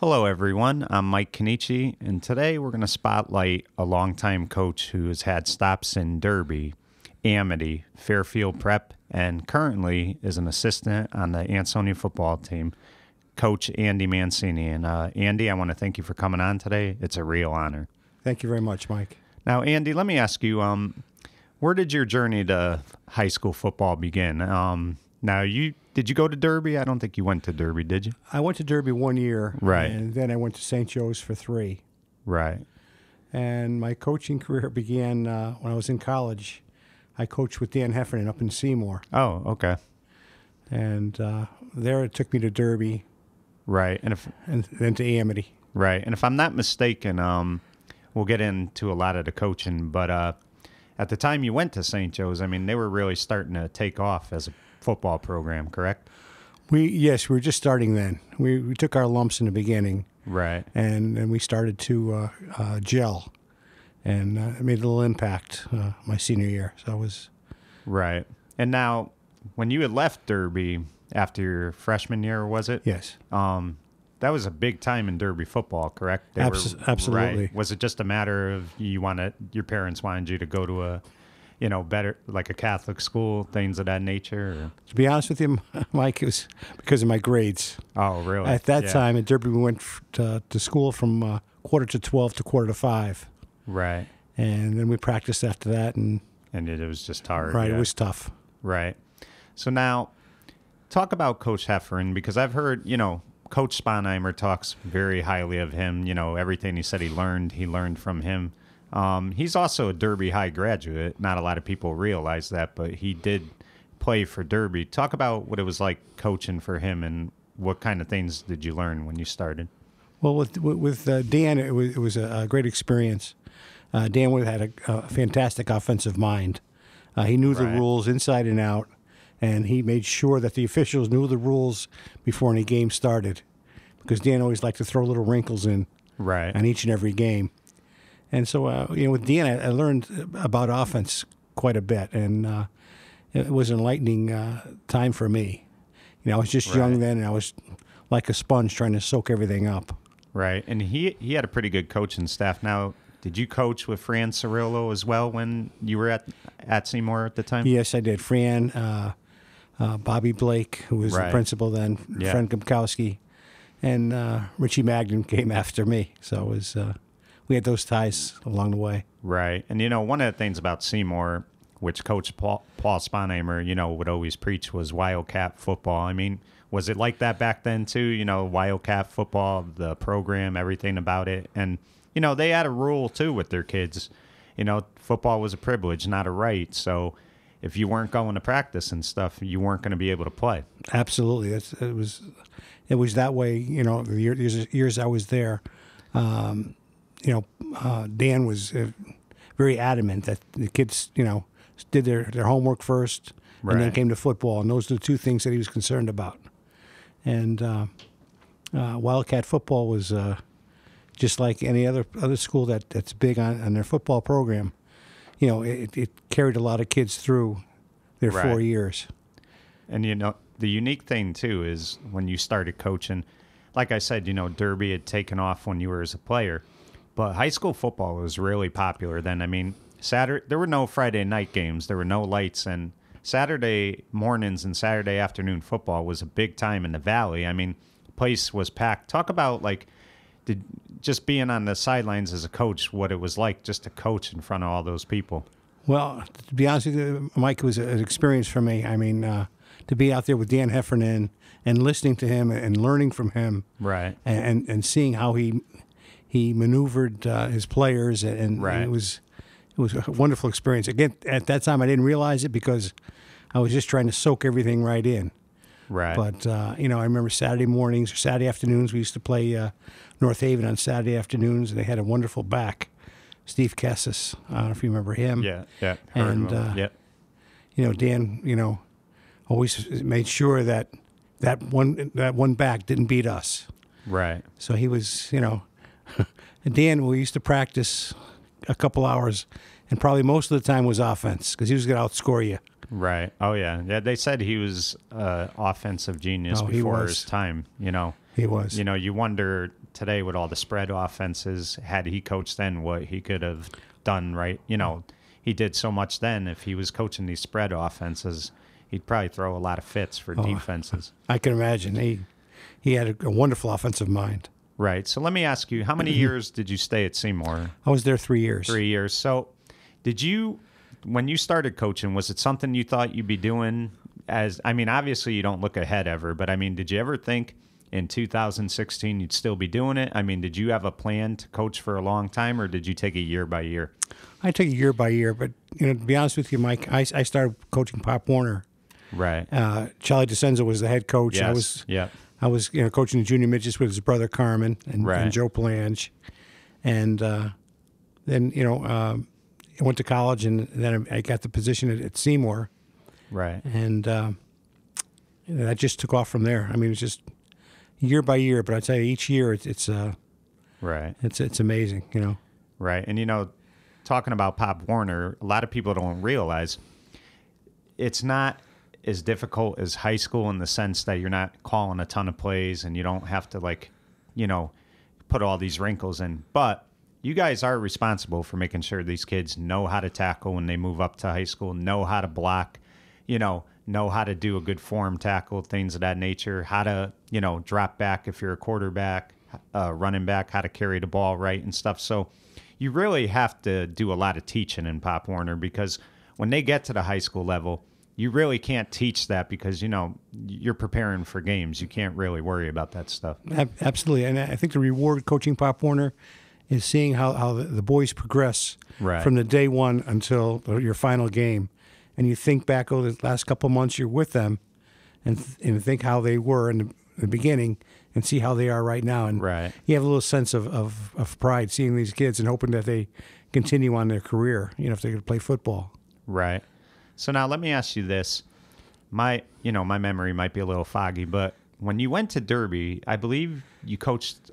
Hello, everyone. I'm Mike Cannici, and today we're going to spotlight a longtime coach who has had stops in Derby, Amity, Fairfield Prep, and currently is an assistant on the Ansonia football team, Coach Andrew Mancini. And Andy, I want to thank you for coming on today. It's a real honor. Thank you very much, Mike. Now, Andy, let me ask you, where did your journey to high school football begin? Did you go to Derby? I don't think you went to Derby, did you? I went to Derby 1 year, Right. And then I went to St. Joe's for 3. Right. And my coaching career began when I was in college. I coached with Dan Heffernan up in Seymour. Oh, okay. And there it took me to Derby. Right. And then to Amity. Right. And if I'm not mistaken, we'll get into a lot of the coaching, but at the time you went to St. Joe's, I mean, they were really starting to take off as a football program, correct? Yes, we were just starting then. We took our lumps in the beginning. Right. And then we started to gel. And it made a little impact my senior year. So it was... Right. And now, when you had left Derby after your freshman year, was it? Yes. That was a big time in Derby football, correct? Absolutely. Right. Was it just a matter of your parents wanted you to go to a, better, like a Catholic school, things of that nature? Or? To be honest with you, Mike, it was because of my grades. Oh, really? At that time in Derby, we went to school from 11:45 to 5:45. Right. And then we practiced after that. And it was just hard. Right, yeah. It was tough. Right. So now, talk about Coach Heffernan, because I've heard, Coach Sponheimer talks very highly of him. Everything he said he learned from him. He's also a Derby High graduate. Not a lot of people realize that, but he did play for Derby. Talk about what it was like coaching for him, and what kind of things did you learn when you started? Well, with Dan, it was a great experience. Dan had a fantastic offensive mind. He knew the rules inside and out, and he made sure that the officials knew the rules before any game started, because Dan always liked to throw little wrinkles in on each and every game. And so, with Dan, I learned about offense quite a bit, and it was an enlightening time for me. I was just young then, and I was like a sponge trying to soak everything up. Right, and he had a pretty good coaching staff. Now, did you coach with Fran Cirillo as well when you were at Seymour at the time? Yes, I did. Fran, Bobby Blake, who was the principal then, Fred Gumkowski, and Richie Magnan came after me. So it was we had those ties along the way. Right, and one of the things about Seymour, which Coach Paul Sponheimer, would always preach, was Wildcat football. I mean, was it like that back then too? Wildcat football, the program, everything about it, and they had a rule too with their kids. Football was a privilege, not a right. So if you weren't going to practice and stuff, you weren't going to be able to play. Absolutely, it was that way. The years I was there, Dan was very adamant that the kids, did their homework first, and then came to football, and those are the two things that he was concerned about. And Wildcat football was just like any other school that's big on their football program. It carried a lot of kids through their 4 years. And the unique thing too is when you started coaching, like I said, Derby had taken off when you were as a player, but high school football was really popular then. I mean, there were no Friday night games, there were no lights, and Saturday mornings and Saturday afternoon football was a big time in the Valley. I mean, the place was packed. Talk about just being on the sidelines as a coach, what it was like just to coach in front of all those people. Well, to be honest with you, Mike, it was an experience for me. I mean, to be out there with Dan Heffernan and listening to him and learning from him, and seeing how he maneuvered his players, and it was a wonderful experience. Again, at that time, I didn't realize it because I was just trying to soak everything right in. Right. But, I remember Saturday mornings or Saturday afternoons, we used to play North Haven on Saturday afternoons, and they had a wonderful back, Steve Cassis. I don't know if you remember him. Yeah. And, Dan, always made sure that one back didn't beat us. Right. So he was, Dan, we used to practice a couple hours, and probably most of the time was offense because he was going to outscore you. Right. Oh, yeah. Yeah, they said he was offensive genius before his time, He was. You wonder today with all the spread offenses. Had he coached then, what he could have done, right? You know, he did so much then. If he was coaching these spread offenses, he'd probably throw a lot of fits for defenses. I can imagine. He had a wonderful offensive mind. Right. So let me ask you, how many years did you stay at Seymour? I was there 3 years. 3 years. So when you started coaching, was it something you thought you'd be doing obviously you don't look ahead ever, but I mean, did you ever think in 2016 you'd still be doing it? I mean, did you have a plan to coach for a long time, or did you take it year by year? I took it year by year, but to be honest with you, Mike, I started coaching Pop Warner. Right. Charlie DeCenzo was the head coach. Yes. I was coaching the junior midgets with his brother Carmen and Joe Palange, and then I went to college, and then I got the position at Seymour. Right. And that just took off from there. I mean, it's just year by year, but I tell you, each year it's right. It's amazing, Right. And talking about Pop Warner, a lot of people don't realize it's not as difficult as high school in the sense that you're not calling a ton of plays and you don't have to put all these wrinkles in. But you guys are responsible for making sure these kids know how to tackle when they move up to high school, know how to block, know how to do a good form tackle, things of that nature, how to, drop back if you're a quarterback, running back, how to carry the ball right and stuff. So you really have to do a lot of teaching in Pop Warner, because when they get to the high school level, you really can't teach that because, you're preparing for games. You can't really worry about that stuff. Absolutely. And I think the reward coaching Pop Warner is seeing how the boys progress from the day one until your final game. And you think back over the last couple of months you're with them and think how they were in the beginning and see how they are right now. And you have a little sense of pride seeing these kids and hoping that they continue on their career, if they could play football. Right. So now let me ask you this. My memory might be a little foggy, but when you went to Derby, I believe you coached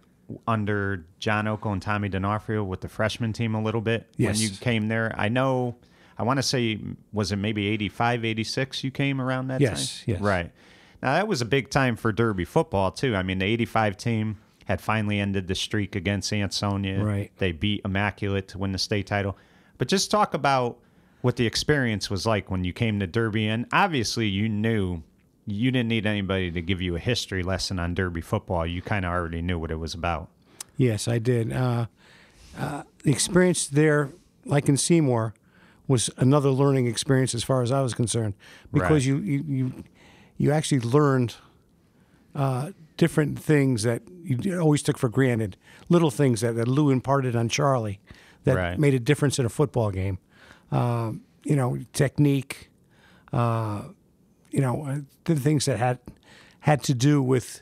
under John Oko and Tommy D'Onofrio with the freshman team a little bit when you came there. I want to say, was it maybe 85, 86 you came around that time? Yes. Right. Now, that was a big time for Derby football, too. I mean, the 85 team had finally ended the streak against Ansonia. Right. They beat Immaculate to win the state title. But just talk about what the experience was like when you came to Derby. And obviously, you knew you didn't need anybody to give you a history lesson on Derby football. You kind of already knew what it was about. Yes, I did. The experience there, like in Seymour, was another learning experience as far as I was concerned, because you actually learned different things that you always took for granted, little things that Lou imparted on Charlie that made a difference in a football game. Technique, the things that had to do with,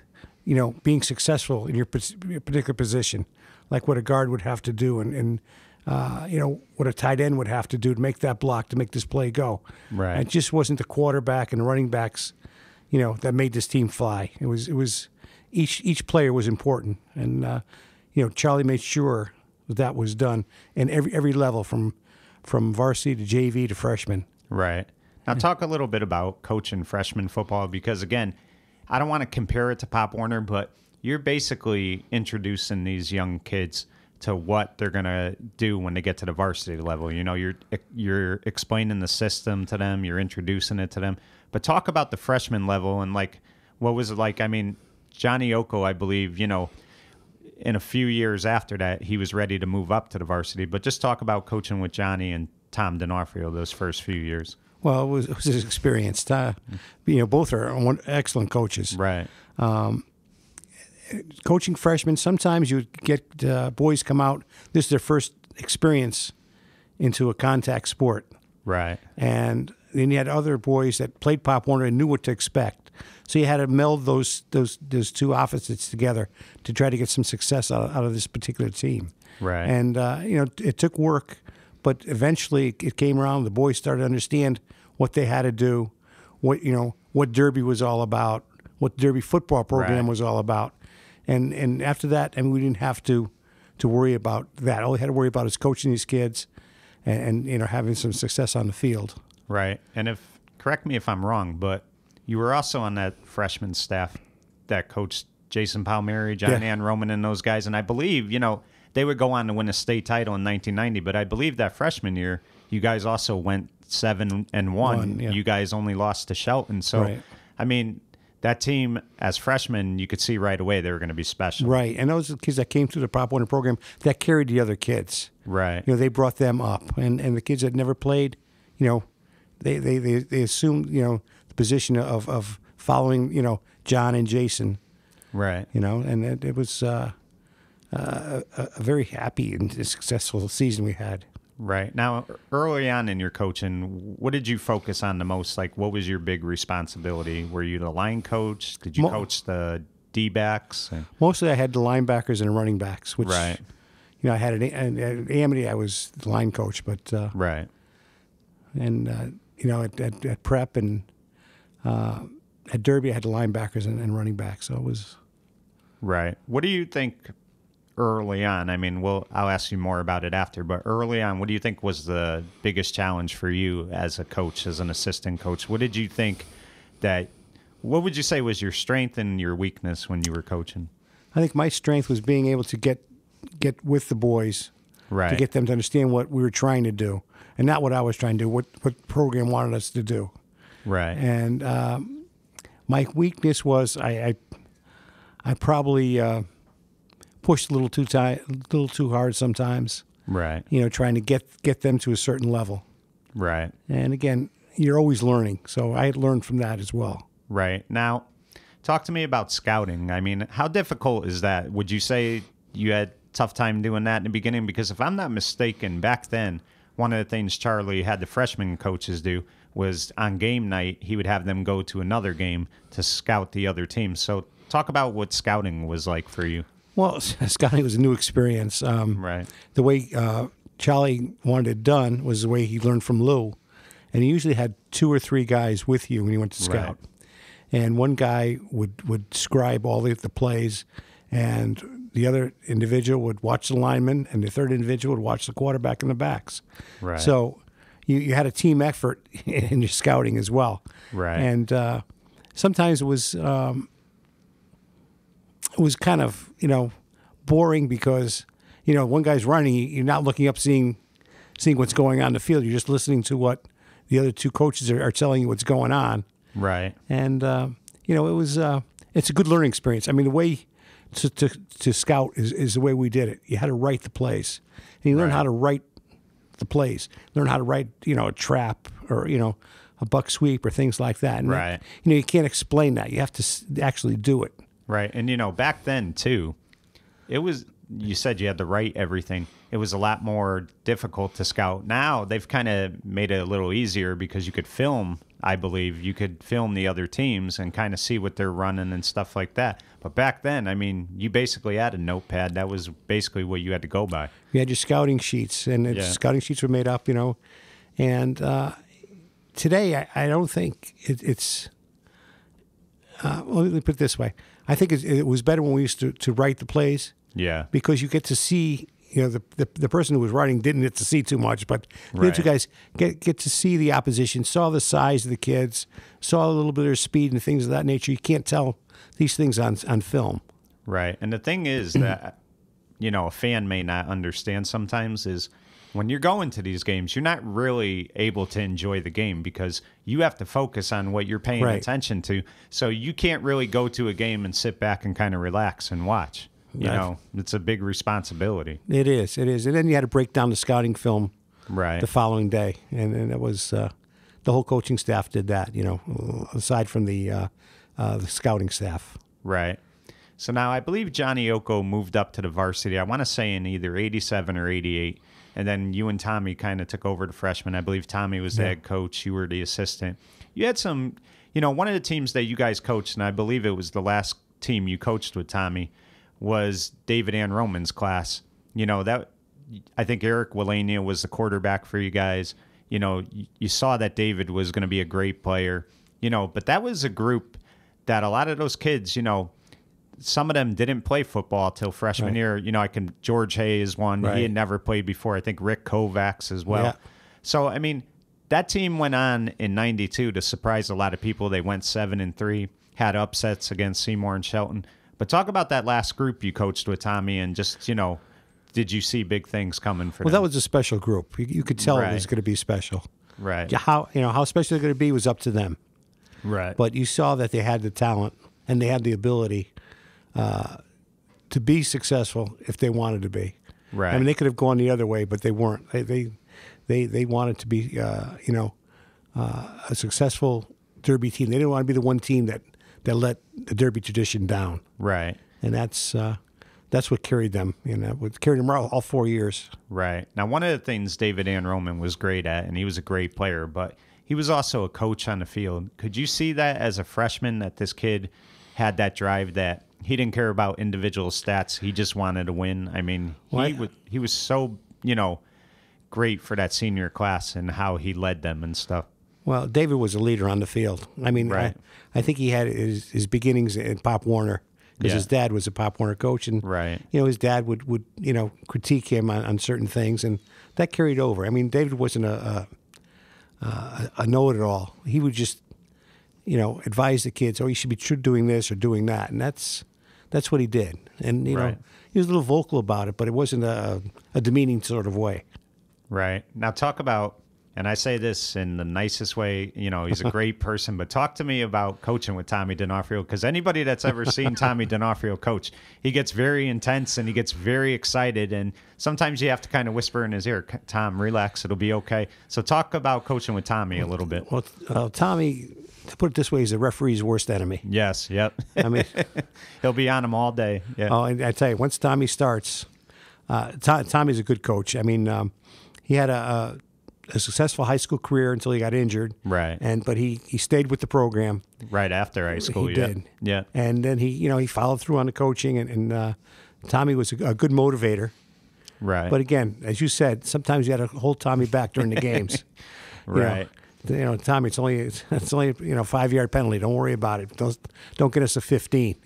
being successful in your particular position, like what a guard would have to do and what a tight end would have to do to make that block, to make this play go. Right. It just wasn't the quarterback and the running backs, that made this team fly. It was each player was important, and Charlie made sure that was done in every level from varsity to JV to freshman. Right. Now talk a little bit about coaching freshman football, because again, I don't want to compare it to Pop Warner, but you're basically introducing these young kids to what they're going to do when they get to the varsity level. You're explaining the system to them, you're introducing it to them. But talk about the freshman level and what was it like? I mean, Johnny Oko, I believe, in a few years after that, he was ready to move up to the varsity. But just talk about coaching with Johnny and Tom D'Onofrio those first few years. Well, it was his experience. Both are excellent coaches. Right. Coaching freshmen, sometimes you get boys come out, this is their first experience into a contact sport. Right. And then you had other boys that played Pop Warner and knew what to expect. So you had to meld those two opposites together to try to get some success out of this particular team. Right. And, it took work, but eventually it came around. The boys started to understand what they had to do, what Derby was all about, what the Derby football program was all about. And after that, we didn't have to worry about that. All we had to worry about is coaching these kids and having some success on the field. Right. And correct me if I'm wrong, but you were also on that freshman staff that coached Jason Palmieri, John Ann Roman, and those guys. And I believe, they would go on to win a state title in 1990. But I believe that freshman year, you guys also went 7-1. Yeah. You guys only lost to Shelton. So, I mean, that team as freshmen, you could see right away they were going to be special. Right. And those are the kids that came through the Prop 1 program that carried the other kids. Right. They brought them up. And the kids that never played, they assumed, the position of following, John and Jason. Right. And it was a very happy and successful season we had. Right. Now, early on in your coaching, what did you focus on the most? Like, what was your big responsibility? Were you the line coach? Did you coach the D-backs? Mostly I had the linebackers and the running backs, which, right. I had at Amity, I was the line coach, but right. And at Prep and at Derby, I had the linebackers and running backs. So it was right. What do you think early on? I mean, I'll ask you more about it after, but early on, what do you think was the biggest challenge for you as a coach, as an assistant coach? What did you think what would you say was your strength and your weakness when you were coaching? I think my strength was being able to get with the boys, right, to get them to understand what we were trying to do, and not what I was trying to do, what the program wanted us to do. Right. And my weakness was I probably pushed a little too hard sometimes. Right. Trying to get them to a certain level. Right. And again, you're always learning. So I had learned from that as well. Right. Now, talk to me about scouting. I mean, how difficult is that? Would you say you had a tough time doing that in the beginning? Because if I'm not mistaken, back then, one of the things Charlie had the freshman coaches do was on game night, he would have them go to another game to scout the other team. So talk about what scouting was like for you. Well, scouting was a new experience. Right. The way Charlie wanted it done was the way he learned from Lou. And he usually had 2 or 3 guys with you when he went to scout. Right. And one guy would scribe all the plays, and the other individual would watch the linemen, and the third individual would watch the quarterback and the backs. Right. So you had a team effort in your scouting as well. Right. And sometimes it was kind of, boring because, one guy's running, you're not looking up, seeing what's going on in the field. You're just listening to what the other 2 coaches are telling you what's going on. Right. And, it's a good learning experience. I mean, the way to scout is the way we did it. You had to write the plays. And you learn how to write the plays. Learn how to write, a trap or, a buck sweep or things like that. And right. You can't explain that. You have to actually do it. Right. And, back then, too, you said you had to write everything. It was a lot more difficult to scout. Now they've kind of made it a little easier because you could film, I believe. You could film the other teams and kind of see what they're running and stuff like that. But back then, I mean, you basically had a notepad. That was basically what you had to go by. You had your scouting sheets, and scouting sheets were made up, And today, I don't think it's... well, let me put it this way. I think it was better when we used to write the plays. Yeah. Because you get to see, the person who was writing didn't get to see too much, but the other 2 guys get to see the opposition, saw the size of the kids, saw a little bit of their speed and things of that nature. You can't tell these things on film. Right. And the thing is that, a fan may not understand sometimes is when you're going to these games, you're not really able to enjoy the game because you have to focus on what you're paying attention to. So you can't really go to a game and sit back and kind of relax and watch. It's a big responsibility. It is. And then you had to break down the scouting film right. the following day. And it was the whole coaching staff did that, aside from the scouting staff. Right. So now I believe Johnny Oko moved up to the varsity, I want to say in either 87 or 88. And then you and Tommy kind of took over the freshman. I believe Tommy was the head coach. You were the assistant. You had some, one of the teams that you guys coached, and I believe it was the last team you coached with Tommy, was David Ann Roman's class. That I think Eric Willania was the quarterback for you guys. You saw that David was going to be a great player. But that was a group that a lot of those kids, some of them didn't play football till freshman year. George Hayes one. He had never played before. I think Rick Kovacs as well. Yeah. So, I mean, that team went on in 92 to surprise a lot of people. They went 7-3, had upsets against Seymour and Shelton. But talk about that last group you coached with Tommy, and just, did you see big things coming for them? Well, that was a special group. You could tell it was going to be special. Right. How special they're going to be was up to them. Right. But you saw that they had the talent and they had the ability to be successful if they wanted to be. Right. I mean, they could have gone the other way, but they weren't. They wanted to be, a successful Derby team. They didn't want to be the one team that let the Derby tradition down. Right. And that's what carried them. What carried them all 4 years. Right. Now, one of the things David Ann Roman was great at, and he was a great player, but he was also a coach on the field. Could you see that as a freshman, that this kid had that drive, that he didn't care about individual stats, he just wanted to win? I mean, he was so, great for that senior class and how he led them and stuff. Well, David was a leader on the field. I mean, right. I think he had his beginnings in Pop Warner, because his dad was a Pop Warner coach, and right. His dad would critique him on certain things, and that carried over. I mean, David wasn't a know-it-all. He would just advise the kids, you should be doing this or doing that, and that's what he did. And right. he was a little vocal about it, but it wasn't a demeaning sort of way. Right. Now talk about, and I say this in the nicest way, he's a great person, but talk to me about coaching with Tommy D'Onofrio, because anybody that's ever seen Tommy D'Onofrio coach, he gets very intense and he gets very excited, and sometimes you have to kind of whisper in his ear, Tom, relax, it'll be okay. So talk about coaching with Tommy a little bit. Well, Tommy, to put it this way, he's the referee's worst enemy. Yes, yep. I mean, he'll be on him all day. Yeah. Oh, and I tell you, once Tommy starts, Tommy's a good coach. I mean, he had a successful high school career until he got injured. Right. But he stayed with the program. Right after high school, he did. Yeah. And then he followed through on the coaching, and Tommy was a good motivator. Right. But again, as you said, sometimes you had to hold Tommy back during the games. Right. Tommy, it's only 5-yard penalty. Don't worry about it. Don't get us a 15.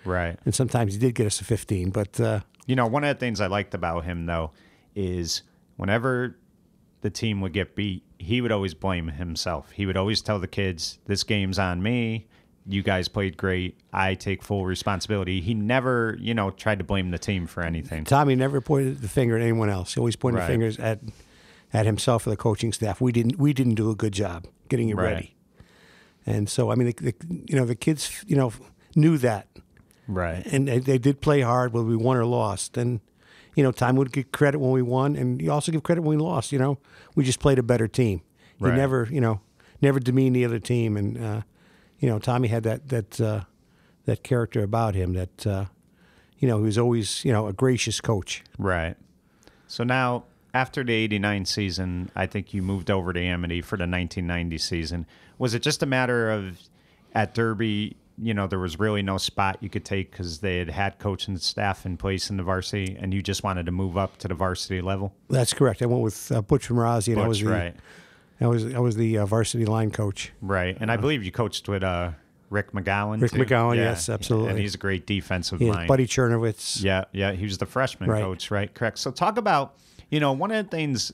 Right. And sometimes he did get us a 15, but one of the things I liked about him though is whenever the team would get beat, he would always blame himself. He would always tell the kids, "This game's on me. You guys played great. I take full responsibility." He never, tried to blame the team for anything. Tommy never pointed the finger at anyone else. He always pointed fingers at himself or the coaching staff. We didn't do a good job getting it ready. And so, I mean, the kids, knew that. Right. And they did play hard, whether we won or lost. And, Tom would give credit when we won, and you also give credit when we lost. We just played a better team. He never demeaned the other team. And, Tommy had that character about him that, he was always, a gracious coach. Right. So now, after the 89 season, I think you moved over to Amity for the 1990 season. Was it just a matter of, at Derby, there was really no spot you could take because they had coaching staff in place in the varsity, and you just wanted to move up to the varsity level? That's correct. I went with Butch Mrazzi, and I was the varsity line coach. Right, and I believe you coached with Rick McGowan. Rick McGowan, yes, absolutely. And he's a great defensive mind. Buddy Chernowitz. Yeah, he was the freshman coach, right? Correct. So talk about, one of the things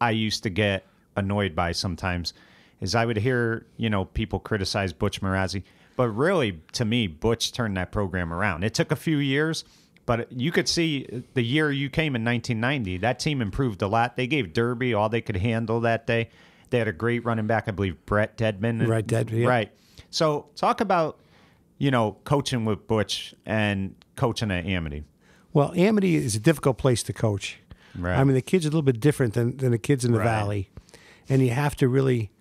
I used to get annoyed by sometimes is I would hear, people criticize Butch Mrazzi. But really, to me, Butch turned that program around. It took a few years, but you could see the year you came in 1990, that team improved a lot. They gave Derby all they could handle that day. They had a great running back, I believe, Brett Dedman. Right, Dedman, yeah. Right. So talk about, coaching with Butch and coaching at Amity. Well, Amity is a difficult place to coach. Right. I mean, the kids are a little bit different than the kids in the Valley, and you have to really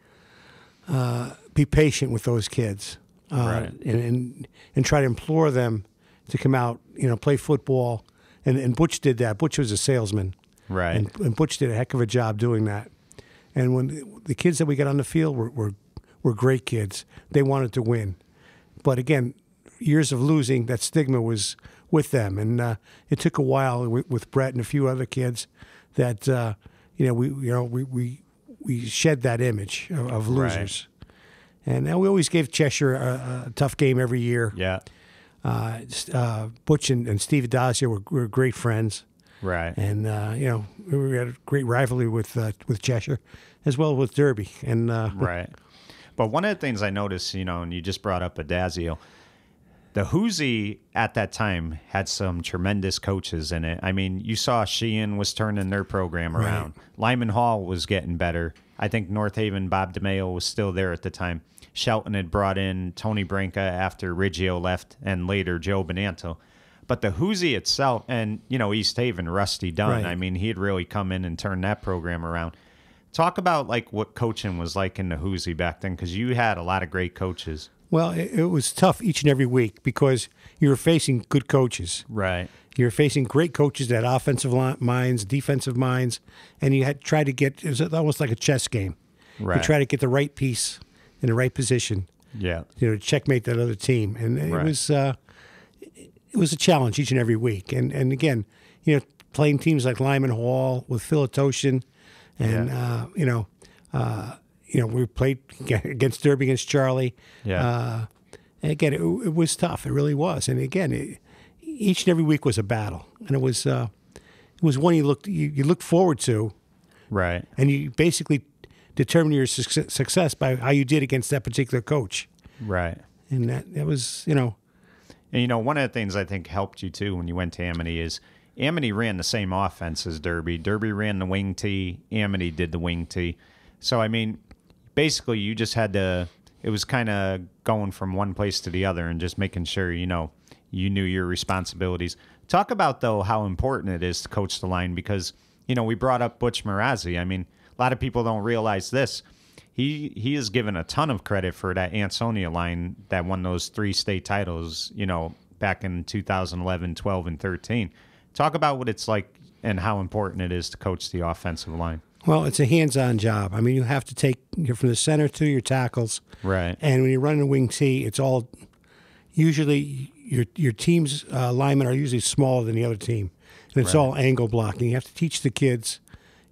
be patient with those kids. And try to implore them to come out, play football. And Butch did that. Butch was a salesman. Right. And Butch did a heck of a job doing that. And when the kids that we got on the field were great kids. They wanted to win. But again, years of losing, that stigma was with them. And it took a while with Brett and a few other kids that, we shed that image of losers. Right. And we always gave Cheshire a tough game every year. Yeah. Butch and Steve Adazio were great friends. Right. And, we had a great rivalry with Cheshire as well with Derby. And right. But one of the things I noticed, and you just brought up Adazio, The Whoosie at that time had some tremendous coaches in it. I mean, you saw Sheehan was turning their program around. Lyman Hall was getting better. I think North Haven, Bob DeMeo was still there at the time. Shelton had brought in Tony Branca after Riggio left, and later Joe Benanto. But the Whoosie itself, and, East Haven, Rusty Dunn, I mean, he had really come in and turned that program around. Talk about, like, what coaching was like in the Whoosie back then, because you had a lot of great coaches. Well, it was tough each and every week because you were facing good coaches. Right. You were facing great coaches that had offensive minds, defensive minds, and you had to try to get, it was almost like a chess game. Right. You try to get the right piece in the right position. Yeah. To checkmate that other team. And it was a challenge each and every week. And again, playing teams like Lyman Hall with Phil Atoshin, and we played against Derby, against Charlie. Yeah. And again, it was tough. It really was. And again, each and every week was a battle, and it was one you looked forward to. Right. And you basically determine your success by how you did against that particular coach. Right. And that was, And one of the things I think helped you too when you went to Amity is Amity ran the same offense as Derby. Derby ran the wing tee. Amity did the wing tee. So, I mean, basically you just had to, it was kind of going from one place to the other and just making sure, you knew your responsibilities. Talk about, though, how important it is to coach the line because, we brought up Butch Marazzi. I mean, a lot of people don't realize this. He is given a ton of credit for that Ansonia line that won those 3 state titles, back in 2011, 12, and 13. Talk about what it's like and how important it is to coach the offensive line. Well, it's a hands-on job. I mean, you have to take from the center to your tackles. Right. And when you're running a wing tee, it's all usually your team's linemen are usually smaller than the other team, and it's all angle blocking. You have to teach the kids,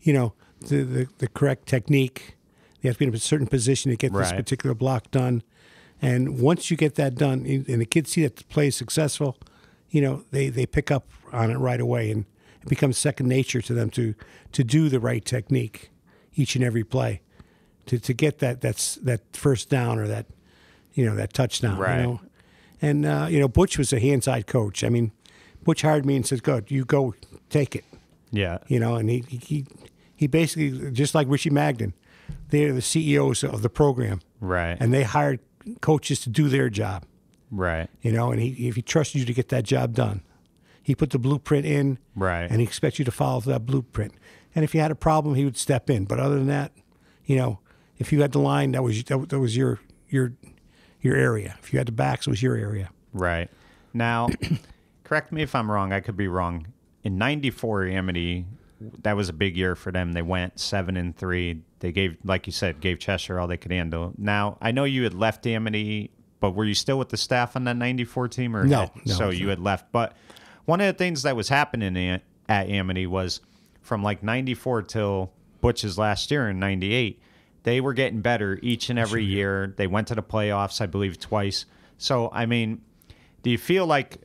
the correct technique. You have to be in a certain position to get this particular block done. And once you get that done, and the kids see that the play is successful, they pick up on it right away, and it becomes second nature to them to do the right technique each and every play to get that first down or that that touchdown. Right. And Butch was a hands-on coach. I mean, Butch hired me and said, "Good, you go take it." Yeah. And he basically, just like Richie Magden, they're the CEOs of the program. Right. And they hired coaches to do their job. Right. And if he trusted you to get that job done, he put the blueprint in. Right. And he expects you to follow that blueprint. And if you had a problem, he would step in. But other than that, if you had the line, that was your area. If you had the backs, it was your area. Right. Now, correct me if I'm wrong. I could be wrong. In '94, Amity, that was a big year for them. They went 7-3. They gave, like you said, gave Cheshire all they could handle. Now, I know you had left Amity, but were you still with the staff on that '94 team? Or No. So you had left. But one of the things that was happening at Amity was from like '94 till Butch's last year in '98, they were getting better each and every year. They went to the playoffs, I believe, twice. So, I mean, do you feel like,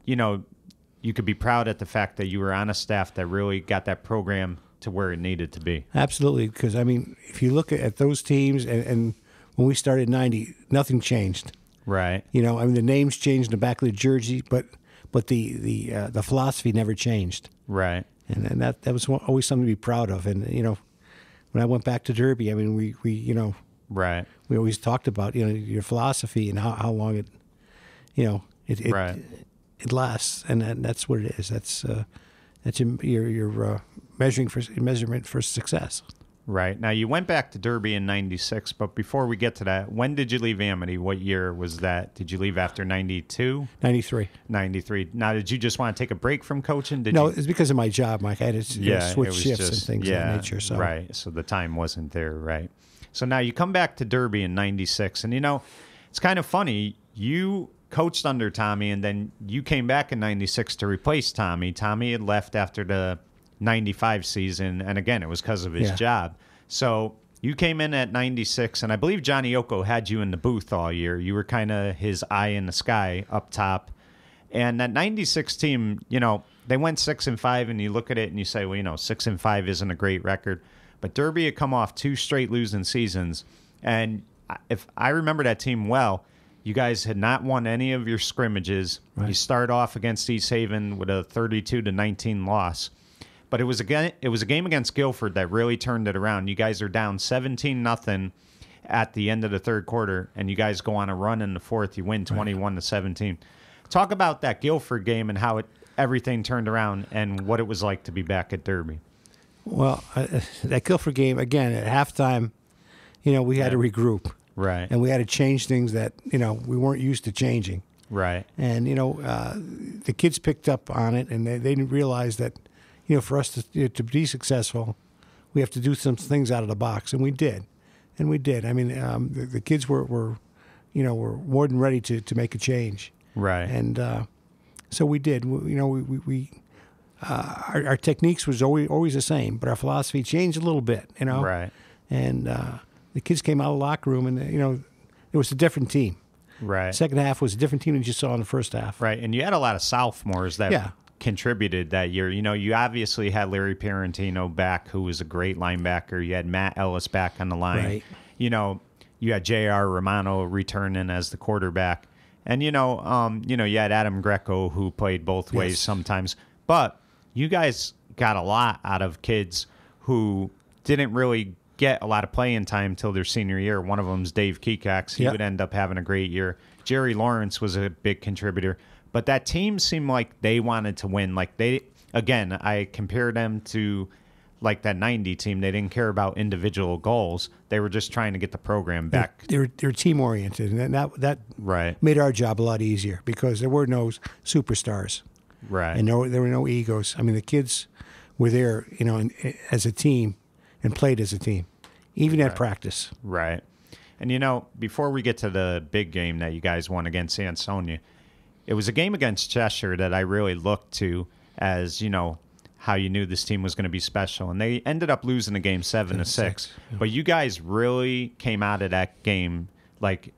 you could be proud at the fact that you were on a staff that really got that program to where it needed to be? Absolutely, because, I mean, if you look at those teams, and when we started in '90, nothing changed. Right. The names changed in the back of the jersey, but the philosophy never changed. Right. And that was always something to be proud of. And, when I went back to Derby, I mean, we right. We always talked about, your philosophy and how long it, it lasts, and that's what it is. That's your measurement for success. Right. Now, you went back to Derby in '96, but before we get to that, when did you leave Amity? What year was that? Did you leave after '92? '93. '93. Now, did you just want to take a break from coaching? No, it's because of my job, Mike. I had to switch shifts and things of that nature. So. Right. So the time wasn't there, right? So now you come back to Derby in '96, and, it's kind of funny. You coached under Tommy, and then you came back in '96 to replace Tommy. Tommy had left after the '95 season, and again, it was because of his job. So you came in at '96, and I believe Johnny Yoko had you in the booth all year. You were kind of his eye in the sky up top. And that '96 team, they went 6-5, and you look at it and you say, well, 6-5 isn't a great record. But Derby had come off 2 straight losing seasons, and if I remember that team well, You guys had not won any of your scrimmages. Right. You start off against East Haven with a 32-19 loss. But it was a game against Guilford that really turned it around. You guys are down 17-0 at the end of the third quarter, and you guys go on a run in the fourth. You win 21-17. Talk about that Guilford game and how everything turned around and what it was like to be back at Derby. Well, that Guilford game, again, at halftime, we had to regroup. Right. And we had to change things that, we weren't used to changing. Right. And, the kids picked up on it, and they didn't realize that, for us to be successful, we have to do some things out of the box. And we did. I mean, the kids were more than ready to make a change. Right. And so we did. Our techniques was always the same, but our philosophy changed a little bit, Right. And the kids came out of the locker room, and it was a different team. Right. Second half was a different team than you saw in the first half. Right, and you had a lot of sophomores that contributed that year. You obviously had Larry Parentino back, who was a great linebacker. You had Matt Ellis back on the line. Right. You had J.R. Romano returning as the quarterback. And, you had Adam Greco, who played both ways sometimes. But you guys got a lot out of kids who didn't really get a lot of playing time until their senior year. One of them's Dave Kekax. He would end up having a great year. Jerry Lawrence was a big contributor. But that team seemed like they wanted to win. I compare them to like that 90 team. They didn't care about individual goals. They were just trying to get the program back. They're team-oriented, and that right. made our job a lot easier because there were no superstars. Right. And there were no egos. I mean, the kids were there, as a team and played as a team, even at practice. Right. And, before we get to the big game that you guys won against Ansonia, it was a game against Cheshire that I really looked to as, how you knew this team was going to be special. And they ended up losing the game 7-6. Yeah. But you guys really came out of that game like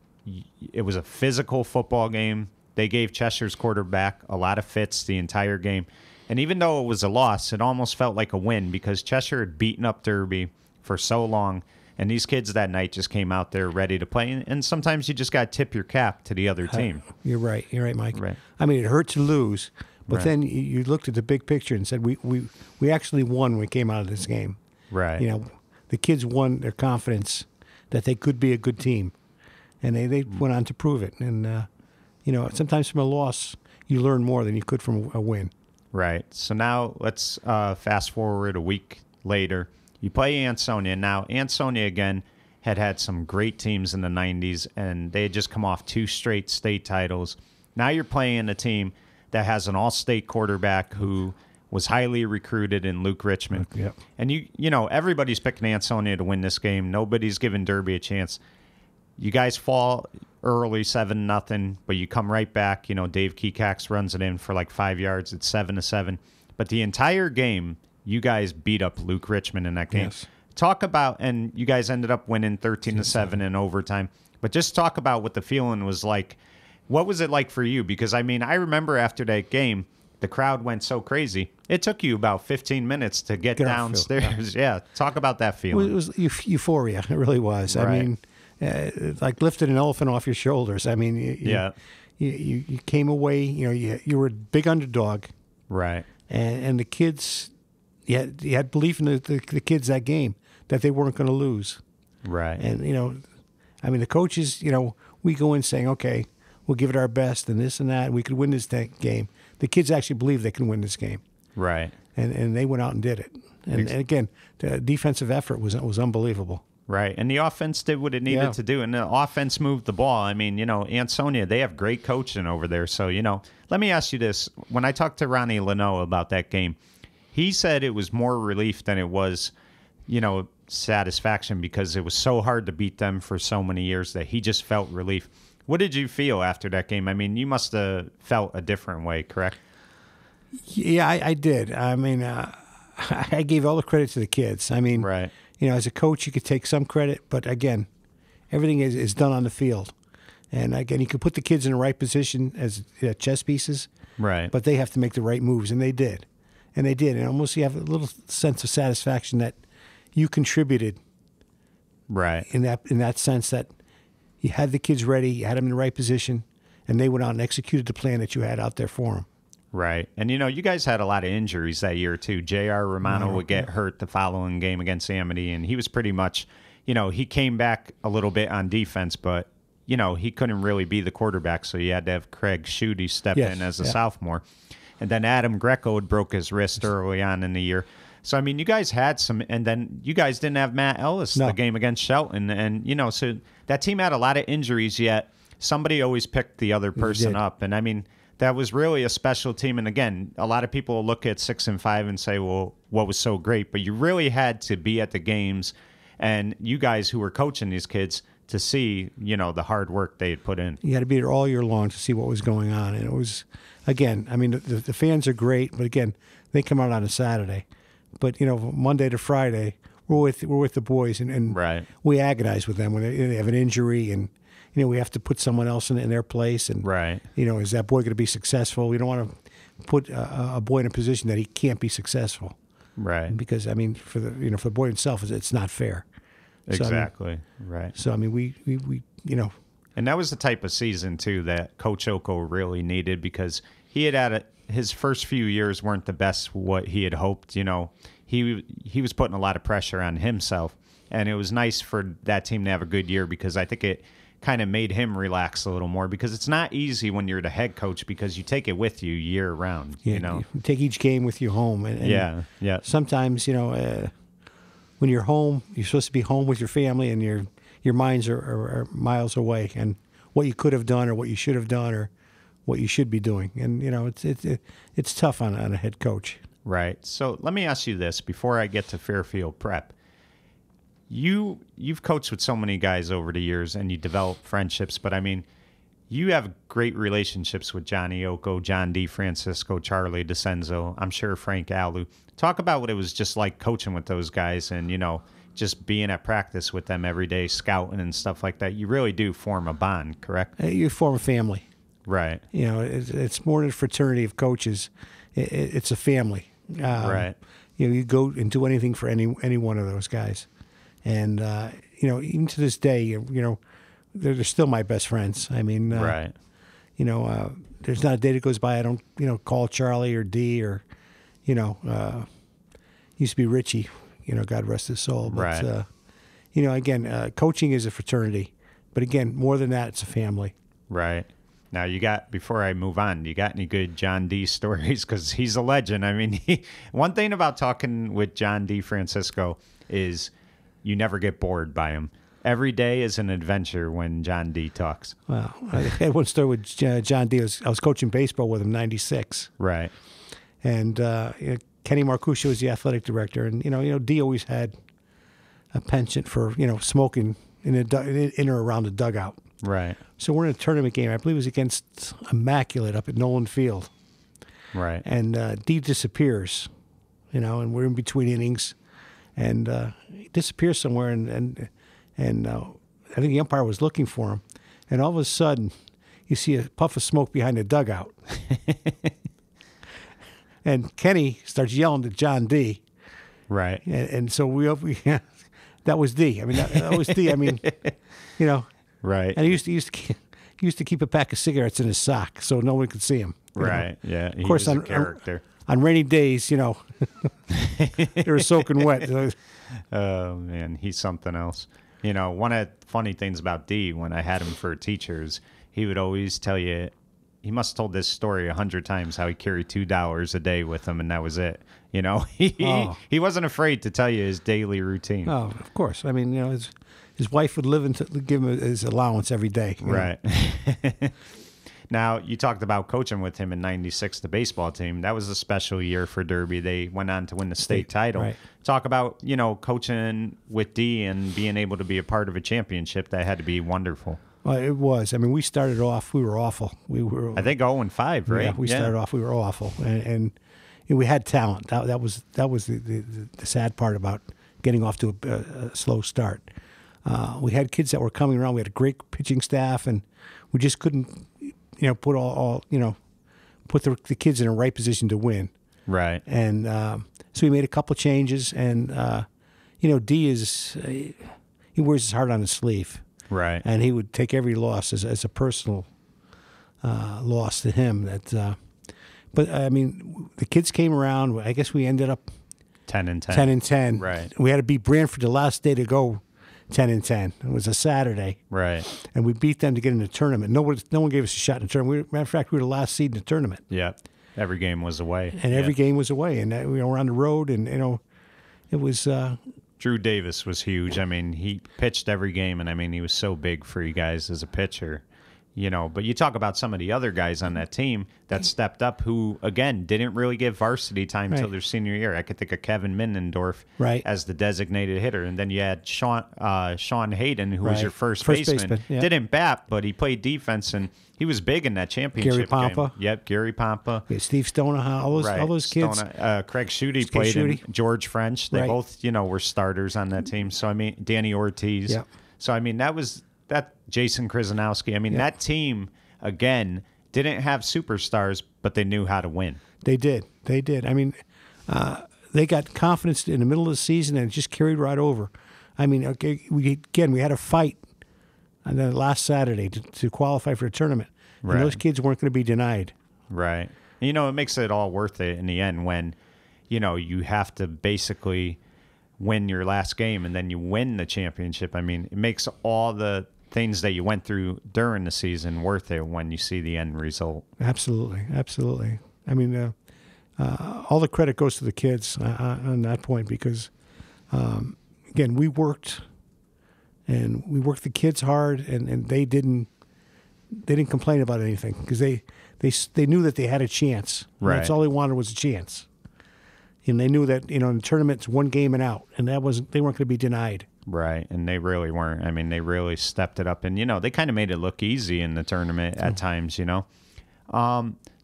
it was a physical football game. They gave Cheshire's quarterback a lot of fits the entire game. And even though it was a loss, it almost felt like a win because Cheshire had beaten up Derby for so long. And these kids that night just came out there ready to play. And sometimes you just got to tip your cap to the other team. You're right, Mike. Right. I mean, it hurt to lose, but then you looked at the big picture and said, we actually won when we came out of this game. Right. The kids won their confidence that they could be a good team. And they went on to prove it. And, sometimes from a loss, you learn more than you could from a win. Right. So now let's fast forward a week later. You play Ansonia. Now, Ansonia, again, had some great teams in the 90s, and they had just come off 2 straight state titles. Now you're playing a team that has an all-state quarterback who was highly recruited in Luke Richmond. Yep. And, everybody's picking Ansonia to win this game. Nobody's giving Derby a chance. You guys fall early 7-0, but you come right back. Dave Kekax runs it in for like 5 yards. It's 7-7. But the entire game, you guys beat up Luke Richmond in that game. Yes. Talk about, and you guys ended up winning 13-7 in overtime. But just talk about what the feeling was like. What was it like for you? Because, I remember after that game, the crowd went so crazy. It took you about 15 minutes to get downstairs. Yeah. Talk about that feeling. It was euphoria. It really was. Right. Like lifting an elephant off your shoulders. You came away, you were a big underdog. Right. And the kids, you had belief in the kids that game, that they weren't going to lose. Right. And, the coaches, we go in saying, okay, we'll give it our best and this and that, and we could win this game. The kids actually believe they can win this game. Right. And they went out and did it. And again, the defensive effort was unbelievable. Right, and the offense did what it needed to do, and the offense moved the ball. Ansonia, they have great coaching over there. So, let me ask you this. When I talked to Ronnie Leno about that game, he said it was more relief than it was, satisfaction because it was so hard to beat them for so many years that he just felt relief. What did you feel after that game? You must have felt a different way, correct? Yeah, I did. I gave all the credit to the kids. Right. As a coach, you could take some credit, but again, everything is done on the field. And again, you can put the kids in the right position as chess pieces, right? But they have to make the right moves, and they did. And almost you have a little sense of satisfaction that you contributed, right? In that sense that You had the kids ready. You had them in the right position, and they went out and executed the plan that you had out there for them. Right. And, you guys had a lot of injuries that year, too. J.R. Romano would get hurt the following game against Amity, and he was pretty much, he came back a little bit on defense, but, he couldn't really be the quarterback, so you had to have Craig Schutte step in as a sophomore. And then Adam Greco had broke his wrist early on in the year. So, you guys had some, and then you guys didn't have Matt Ellis the game against Shelton. And, so that team had a lot of injuries, yet somebody always picked the other person up. And, that was really a special team. And again, a lot of people look at 6 and 5 and say, well, what was so great? But you really had to be at the games, and you guys who were coaching these kids to see, the hard work they had put in. You had to be there all year long to see what was going on. And it was, again, the fans are great, but again, they come out on a Saturday. But, Monday to Friday, we're with the boys, and we agonize with them when they have an injury, and we have to put someone else in their place, and is that boy going to be successful? We don't want to put a boy in a position that he can't be successful, right? Because for the boy himself, it's not fair. Exactly, right. So we and that was the type of season too that Coach Oko really needed, because he had his first few years weren't the best what he had hoped. He was putting a lot of pressure on himself, and it was nice for that team to have a good year, because I think it kind of made him relax a little more, because it's not easy when you're the head coach, because you take it with you year round. You take each game with you home, and sometimes when you're home, you're supposed to be home with your family, and your minds are miles away, and what you could have done, or what you should have done, or what you should be doing, and it's tough on a head coach. Right. So let me ask you this before I get to Fairfield Prep. You've coached with so many guys over the years, and you develop friendships, but you have great relationships with Johnny Oko, John D. Francisco, Charlie DeCenzo, I'm sure Frank Alu. Talk about what it was just like coaching with those guys, and just being at practice with them every day, scouting and stuff like that. You really do form a bond, correct? You form a family. Right. It's more than a fraternity of coaches. It's a family. Right. You go and do anything for any one of those guys. And, even to this day, they're still my best friends. Right. There's not a day that goes by I don't, call Charlie or D or, used to be Richie, God rest his soul. But, right. Again, coaching is a fraternity. But again, more than that, it's a family. Right. Now, before I move on, you got any good John D. stories? Because he's a legend. One thing about talking with John D. Francisco is you never get bored by him. Every day is an adventure when John D. talks. Well, I had one story with John D. I was coaching baseball with him in '96. Right. And Kenny Marcuscio was the athletic director. And, D always had a penchant for, smoking in or around the dugout. Right. So we're in a tournament game. I believe it was against Immaculate up at Nolan Field. Right. And D disappears, and we're in between innings. And he disappears somewhere, and I think the umpire was looking for him. And all of a sudden, you see a puff of smoke behind the dugout. And Kenny starts yelling to John D. Right. And so that was D. That was D. Right. And he used to keep a pack of cigarettes in his sock so no one could see him. Right. Yeah. Of course, on character. On rainy days, they were soaking wet. Oh man, he's something else. One of the funny things about D, when I had him for teachers, he would always tell you. He must have told this story 100 times how he carried $2 a day with him, and that was it. He wasn't afraid to tell you his daily routine. Oh, of course. His wife would give him his allowance every day. Right. Now, you talked about coaching with him in '96, the baseball team. That was a special year for Derby. They went on to win the state title. Right. Talk about, coaching with D and being able to be a part of a championship. That had to be wonderful. Well, it was. We started off, we were awful. I think 0-5, right? Yeah, we started off, we were awful. And we had talent. That was the sad part about getting off to a slow start. We had kids that were coming around. We had a great pitching staff, and we just couldn't, put put the kids in a right position to win. Right. And so we made a couple changes, and D he wears his heart on his sleeve. Right. And he would take every loss as a personal loss to him. But I mean, the kids came around. I guess we ended up 10-10. 10-10. Right. We had to beat Brantford the last day to go 10-10. It was a Saturday. Right. And we beat them to get in the tournament. No one gave us a shot in the tournament. Matter of fact, we were the last seed in the tournament. Yeah. Every game was away. And every game was away. And we're on the road, and it was. Drew Davis was huge. I mean, he pitched every game, and I mean, he was so big for you guys as a pitcher. But you talk about some of the other guys on that team that stepped up who, again, didn't really get varsity time until their senior year. I could think of Kevin Minnendorf as the designated hitter. And then you had Sean Hayden, who was your first baseman. Yeah. Didn't bat, but he played defense, and he was big in that championship Gary Pompa. game. Yep, Gary Pompa. Yeah, Steve Stonehouse, all those kids. Craig Schutte played, and George French. They both, were starters on that team. So, I mean, Danny Ortiz. Yep. So, I mean, that Jason Krzyzanowski. I mean, that team, again, didn't have superstars, but they knew how to win. They did. I mean, they got confidence in the middle of the season, and it just carried right over. I mean, we had a fight on the last Saturday to qualify for the tournament. And those kids weren't going to be denied. Right. It makes it all worth it in the end when, you have to basically win your last game and then you win the championship. I mean, it makes all the things that you went through during the season worth it when you see the end result. Absolutely. I mean, all the credit goes to the kids on that point because, again, we worked the kids hard, and they didn't complain about anything because they knew that they had a chance. Right. That's all they wanted was a chance, and they knew that in the tournament's one game and out, and they weren't going to be denied. Right, and they really weren't. I mean, they really stepped it up, and they kind of made it look easy in the tournament at times. So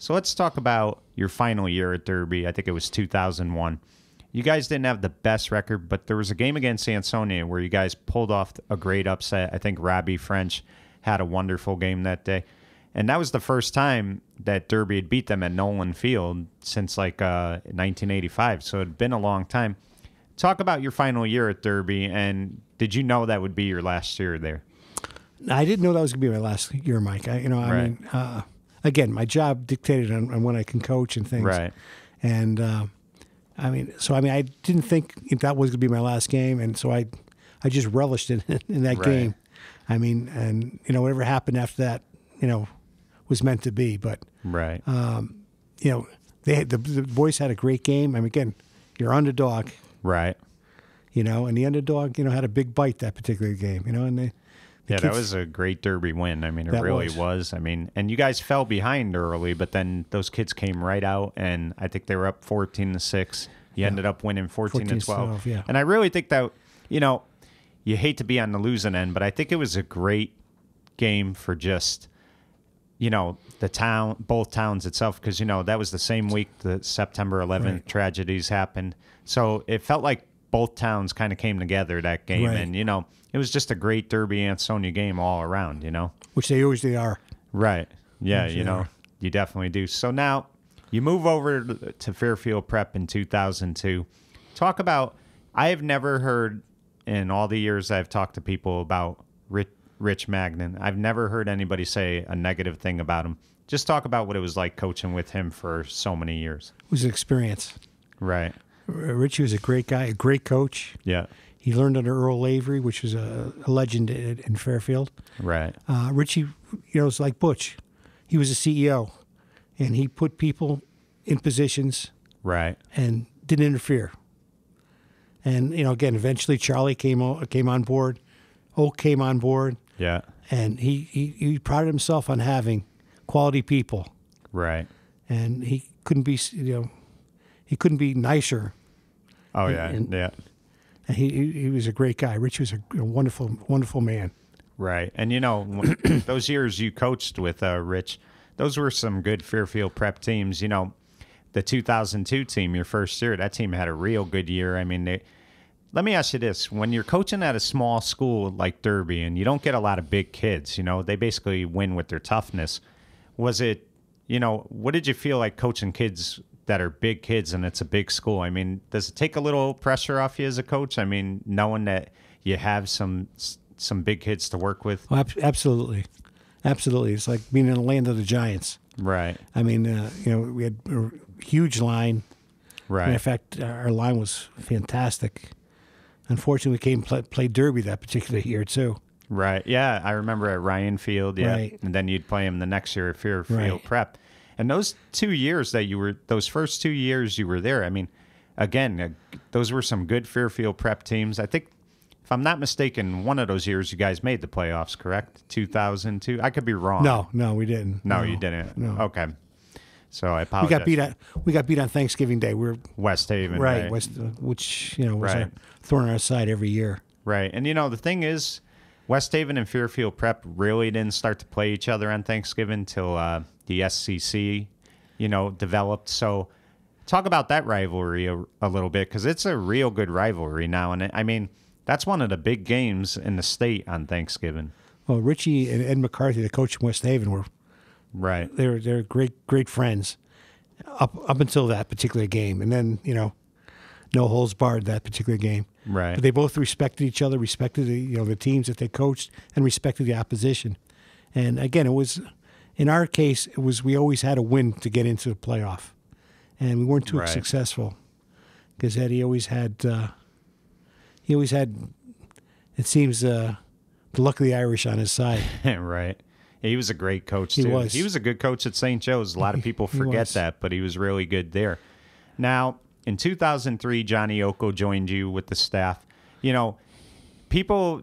let's talk about your final year at Derby. I think it was 2001. You guys didn't have the best record, but there was a game against Ansonia where you guys pulled off a great upset. I think Robbie French had a wonderful game that day, and that was the first time that Derby had beat them at Nolan Field since 1985. So it had been a long time. Talk about your final year at Derby, and did you know that would be your last year there? I didn't know that was going to be my last year, Mike. I mean, again, my job dictated on when I can coach and things. Right. And I didn't think if that was going to be my last game, and so I just relished in that game. I mean, and whatever happened after that, was meant to be. But right. The boys had a great game. I mean, again, you're underdog. Right. And the underdog, had a big bite that particular game, and the kids, that was a great Derby win. I mean, it really was. I mean, and you guys fell behind early, but then those kids came right out, and I think they were up 14-6. You ended up winning 14-12. Yeah. And I really think that, you hate to be on the losing end, but I think it was a great game for just, the town, both towns itself, because, that was the same week the September 11th tragedies happened. So it felt like both towns kind of came together that game. Right. And, it was just a great Derby-Ansonia game all around, Which they usually are. Right. Yeah, you definitely do. So now you move over to Fairfield Prep in 2002. Talk about, I have never heard in all the years I've talked to people about Rich Magnan, I've never heard anybody say a negative thing about him. Just talk about what it was like coaching with him for so many years. It was an experience. Right. Richie was a great guy, a great coach. Yeah. He learned under Earl Avery, which was a legend in Fairfield. Right. Richie, was like Butch. He was a CEO, and he put people in positions. Right. And didn't interfere. And again, eventually Charlie came on board. Oak came on board. Yeah. And he prided himself on having quality people. Right. And he couldn't be he couldn't be nicer. Oh yeah. And he was a great guy. Rich was a wonderful, wonderful man. Right. And those years you coached with Rich, those were some good Fairfield Prep teams. The 2002 team, your first year, that team had a real good year. I mean, let me ask you this. When you're coaching at a small school like Derby and you don't get a lot of big kids, they basically win with their toughness. Was it, what did you feel like coaching kids that are big kids and it's a big school? I mean, does it take a little pressure off you as a coach? I mean, knowing that you have some some big kids to work with. Oh, absolutely. Absolutely. It's like being in the land of the giants. Right. I mean, we had a huge line. Right. In fact, our line was fantastic. Unfortunately, we played Derby that particular year, too. Right. Yeah, I remember at Ryan Field, yeah. Right. And then you'd play him the next year at Fairfield Right. Prep. And those 2 years those first 2 years you were there, I mean, again, those were some good Fairfield Prep teams. I think, if I'm not mistaken, one of those years you guys made the playoffs, correct? 2002? I could be wrong. No, we didn't. No, you didn't. No. Okay. So I apologize. We got beat on Thanksgiving Day. We were West Haven, right, right? which was Right. a thorn in our side every year. Right. And, the thing is, West Haven and Fairfield Prep really didn't start to play each other on Thanksgiving until the SCC, developed. So talk about that rivalry a little bit, because it's a real good rivalry now. And, I mean, that's one of the big games in the state on Thanksgiving. Well, Richie and Ed McCarthy, the coach from West Haven, were right. They're great friends up until that particular game, and then no holds barred that particular game. Right. But they both respected each other, respected the teams that they coached, and respected the opposition. And again, it was in our case, we always had a win to get into the playoff, and we weren't too Right. successful because Eddie always had. It seems the luck of the Irish on his side. Right. He was a great coach, too. He was a good coach at St. Joe's. A lot of people forget that, but he was really good there. Now, in 2003, Johnny Oko joined you with the staff. People,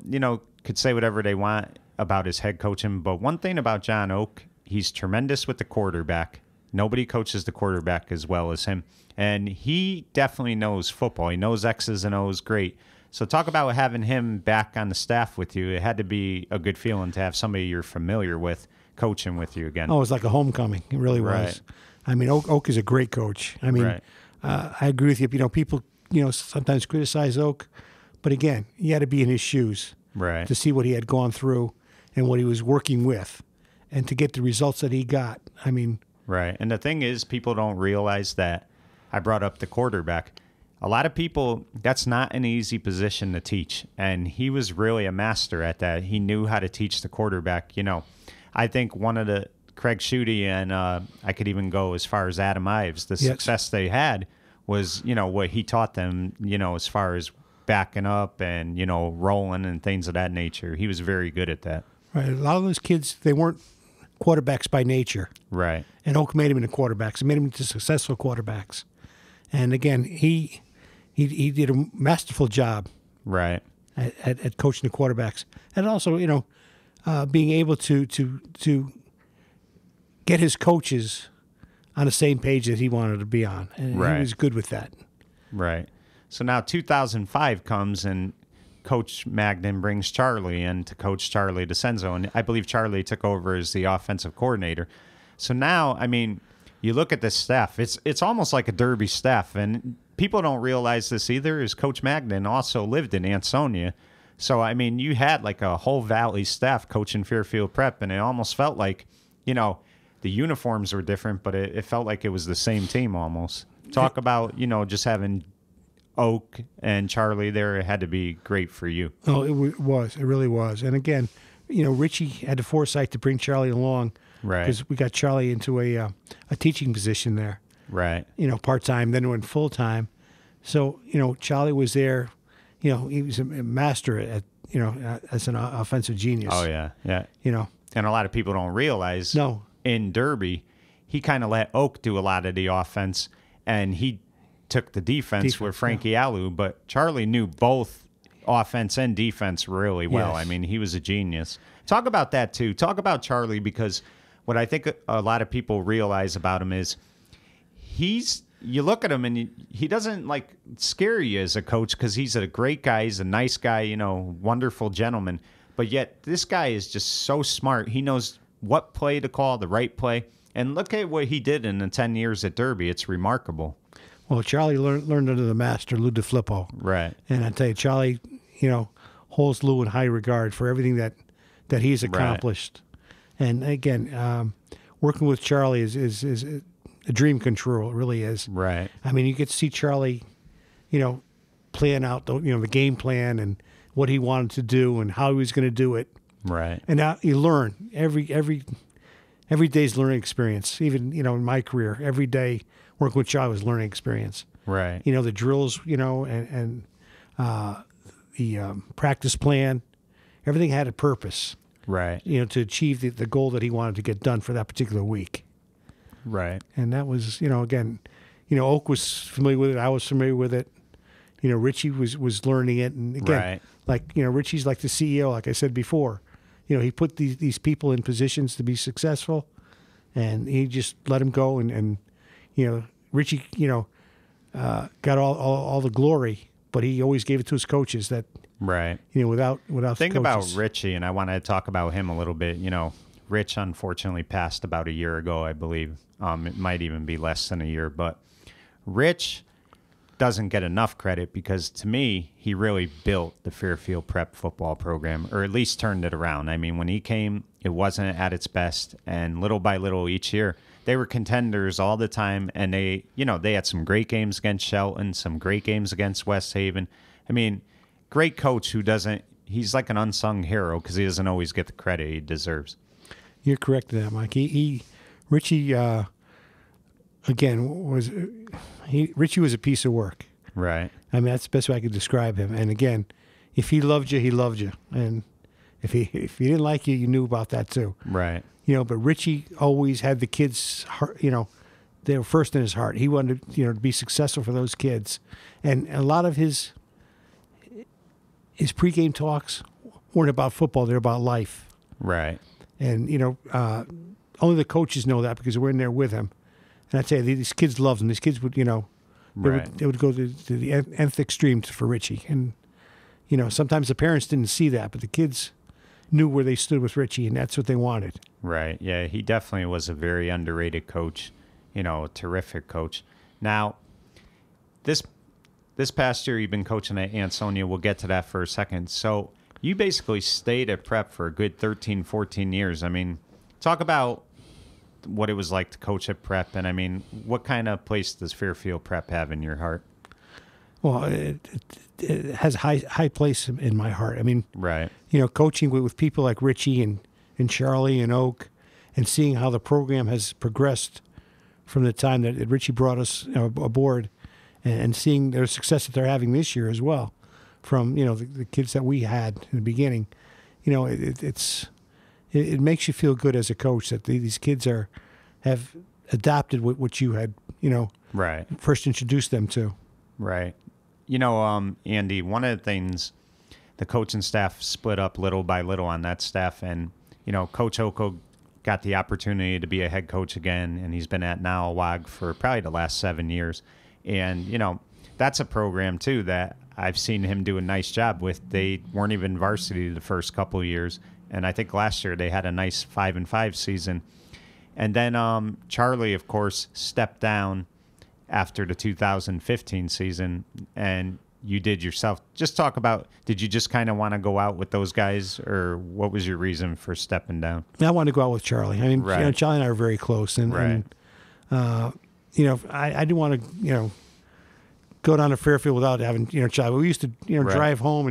could say whatever they want about his head coaching, but one thing about John Oak, he's tremendous with the quarterback. Nobody coaches the quarterback as well as him. And he definitely knows football. He knows X's and O's great. So talk about having him back on the staff with you. It had to be a good feeling to have somebody you're familiar with coaching with you again. Oh, it was like a homecoming. It really was. Right. I mean, Oak is a great coach. I mean, Right. I agree with you. People, sometimes criticize Oak, but again, you had to be in his shoes Right. to see what he had gone through and what he was working with, and to get the results that he got. I mean, Right. And the thing is, people don't realize that. I brought up the quarterback. A lot of people, that's not an easy position to teach. And he was really a master at that. He knew how to teach the quarterback. I think one of the Craig Schutte and I could even go as far as Adam Ives, the success they had was, what he taught them, as far as backing up and, rolling and things of that nature. He was very good at that. right? A lot of those kids, they weren't quarterbacks by nature. Right. And Oak made them into quarterbacks. He made them into successful quarterbacks. And again, he did a masterful job Right. at coaching the quarterbacks, and also being able to get his coaches on the same page that he wanted to be on, and Right. he was good with that. Right. So now 2005 comes and Coach Magnan brings Charlie in to coach Charlie DeCenzo, and I believe Charlie took over as the offensive coordinator. So now, I mean, you look at this staff, it's almost like a Derby staff, and people don't realize this either, is Coach Magnan also lived in Ansonia. So, I mean, you had like a whole Valley staff coaching Fairfield Prep, and it almost felt like, the uniforms were different, but it felt like it was the same team almost. Talk about, just having Oak and Charlie there. It had to be great for you. Oh, it was. It really was. And again, Richie had the foresight to bring Charlie along, Right. because we got Charlie into a teaching position there. Right. Part-time, then went full-time. So, Charlie was there. He was a master at, as an offensive genius. Oh, yeah. Yeah. You know, And a lot of people don't realize No. in Derby, he kind of let Oak do a lot of the offense, and he took the defense with Frankie Alou. But Charlie knew both offense and defense really well. Yes. I mean, he was a genius. Talk about that, too. Talk about Charlie, because what I think a lot of people realize about him is you look at him and he doesn't scare you as a coach, because he's a great guy. He's a nice guy, wonderful gentleman. But yet this guy is just so smart. He knows what play to call, the right play. And look at what he did in the 10 years at Derby. It's remarkable. well, Charlie learned under the master, Lou DeFlippo. Right. And I tell you, Charlie, holds Lou in high regard for everything that he's accomplished. And again, working with Charlie is a dream come true. It really is. Right. I mean, you get to see Charlie, playing out the game plan and what he wanted to do and how he was going to do it. Right. And now you learn every day's learning experience. Even in my career, every day working with Charlie was learning experience. Right. The drills, and the practice plan, everything had a purpose. Right. To achieve the goal that he wanted to get done for that particular week. Right. And that was, again, Oak was familiar with it. I was familiar with it. Richie was learning it. And again, Richie's like the CEO, like I said before. He put these people in positions to be successful, and he just let them go. And Richie, got all the glory, but he always gave it to his coaches. That right. Without think the about Richie, and I want to talk about him a little bit. Rich unfortunately passed about a year ago, I believe. It might even be less than a year, but Rich doesn't get enough credit because, to me, he really built the Fairfield Prep football program, or at least turned it around. I mean, when he came, it wasn't at its best, and little by little each year, they were contenders all the time, and they had some great games against Shelton, some great games against West Haven. I mean, great coach he's like an unsung hero because he doesn't always get the credit he deserves. You're correct in that, Mike. Richie, again, Richie was a piece of work. Right. I mean, that's the best way I could describe him. And again, if he loved you, he loved you. And if he didn't like you, you knew about that too. Right. But Richie always had the kids' heart, they were first in his heart. He wanted, to be successful for those kids. And a lot of his pregame talks weren't about football, they're about life. Right. And, only the coaches know that because we're in there with him. And I tell you, these kids loved him. These kids would, they would go to the nth extreme for Richie. And, sometimes the parents didn't see that, but the kids knew where they stood with Richie, and that's what they wanted. Right. Yeah, he definitely was a very underrated coach, a terrific coach. Now, this past year you've been coaching at Ansonia. We'll get to that for a second. So you basically stayed at Prep for a good 13, 14 years. I mean, talk about what it was like to coach at Prep. And, I mean, what kind of place does Fairfield Prep have in your heart? Well, it has a high place in my heart. I mean, right. Coaching with people like Richie and Charlie and Oak and seeing how the program has progressed from the time that Richie brought us aboard and seeing their success that they're having this year as well from, the kids that we had in the beginning. It makes you feel good as a coach that these kids have adopted what you had, right. first introduced them to. Right. Andy, one of the things, the coaching staff split up little by little on that staff, and, Coach Oko got the opportunity to be a head coach again, and he's been at Nawawag for probably the last 7 years. And, that's a program, too, that I've seen him do a nice job with. They weren't even varsity the first couple of years, and I think last year they had a nice 5-5 season. And then Charlie, of course, stepped down after the 2015 season, and you did yourself. Just talk about, did you just kind of want to go out with those guys, or what was your reason for stepping down? I wanted to go out with Charlie. I mean, right. Charlie and I are very close, and, right. I didn't want to, go down to Fairfield without having, Charlie. We used to, right. drive home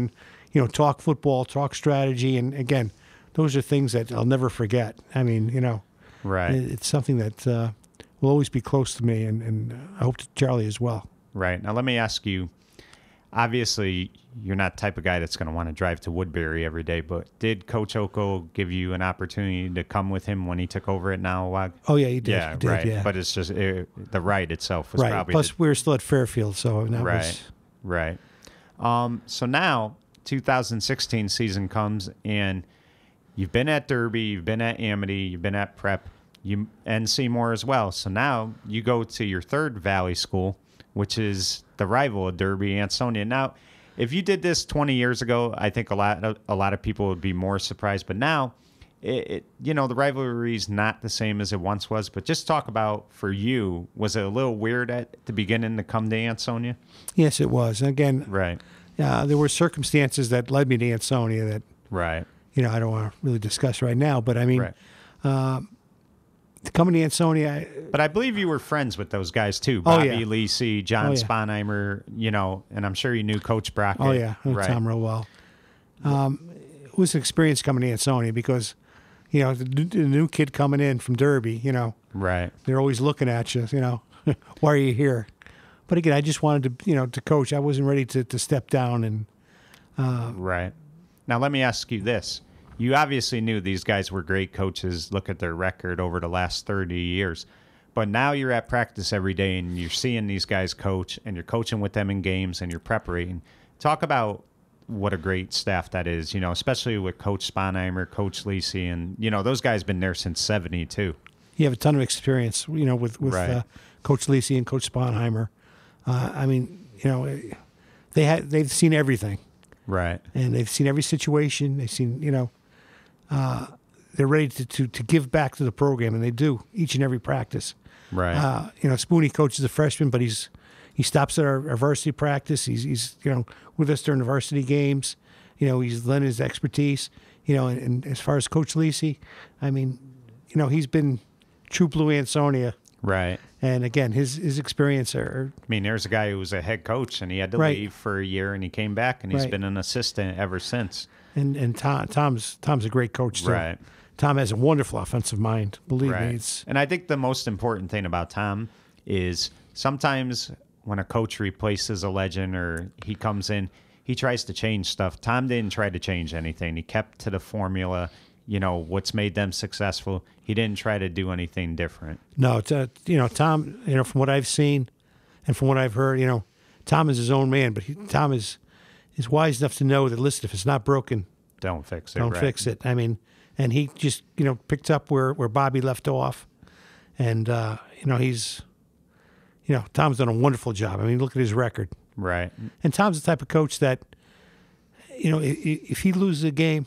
and, talk football, talk strategy, and again, those are things that I'll never forget. I mean, right. It's something that will always be close to me, and I hope to Charlie as well. Right. Now, let me ask you, obviously, you're not the type of guy that's going to want to drive to Woodbury every day, but did Coach Oko give you an opportunity to come with him when he took over at Nawawag? Oh, yeah, he did. Yeah, he did, right. Yeah. But it's just the ride itself was right. probably... Plus, we were still at Fairfield, so that was... Right. So now, 2016 season comes, and you've been at Derby, you've been at Amity, you've been at Prep, and Seymour as well. So now you go to your third Valley school, which is the rival of Derby, Ansonia. Now, if you did this 20 years ago, I think a lot of people would be more surprised. But now, the rivalry is not the same as it once was. But just talk about, for you, was it a little weird at the beginning to come to Ansonia? Yes, it was. And again, right. There were circumstances that led me to Ansonia that, right. I don't want to really discuss right now. But I mean, right. Coming to Ansonia. But I believe you were friends with those guys too. Bobby Lisi, John Sponheimer, and I'm sure you knew Coach Brockett. Oh, yeah. I knew right. Tom real well. It was an experience coming to Ansonia because, the new kid coming in from Derby, Right. they're always looking at you, why are you here? But again, I just wanted to, to coach. I wasn't ready to step down and. Right. Now, let me ask you this. You obviously knew these guys were great coaches. Look at their record over the last 30 years. But now you're at practice every day and you're seeing these guys coach and you're coaching with them in games and you're preparing. Talk about what a great staff that is, especially with Coach Sponheimer, Coach Lisi, and, those guys been there since 72. You have a ton of experience, with Right. Coach Lisi and Coach Sponheimer. They've seen everything. Right. And they've seen every situation. They've seen, they're ready to give back to the program, and they do each and every practice. Right. Spoonie coaches a freshman, but he stops at our varsity practice. He's with us during the varsity games. He's lending his expertise. And as far as Coach Lisi, he's been true blue Ansonia. Right. And again, his experience are. There's a guy who was a head coach and he had to Right. leave for a year and he came back and he's Right. been an assistant ever since. And Tom's a great coach too. Right. Tom has a wonderful offensive mind. Believe Right. me, it's And I think the most important thing about Tom is sometimes when a coach replaces a legend or he comes in, he tries to change stuff. Tom didn't try to change anything. He kept to the formula, what's made them successful. He didn't try to do anything different. no. Tom. From what I've seen, and from what I've heard, Tom is his own man. But Tom is wise enough to know that listen, if it's not broken, Don't fix it. don't right. fix it. And he just picked up where Bobby left off, and he's Tom's done a wonderful job. Look at his record. Right. And Tom's the type of coach that, if he loses a game,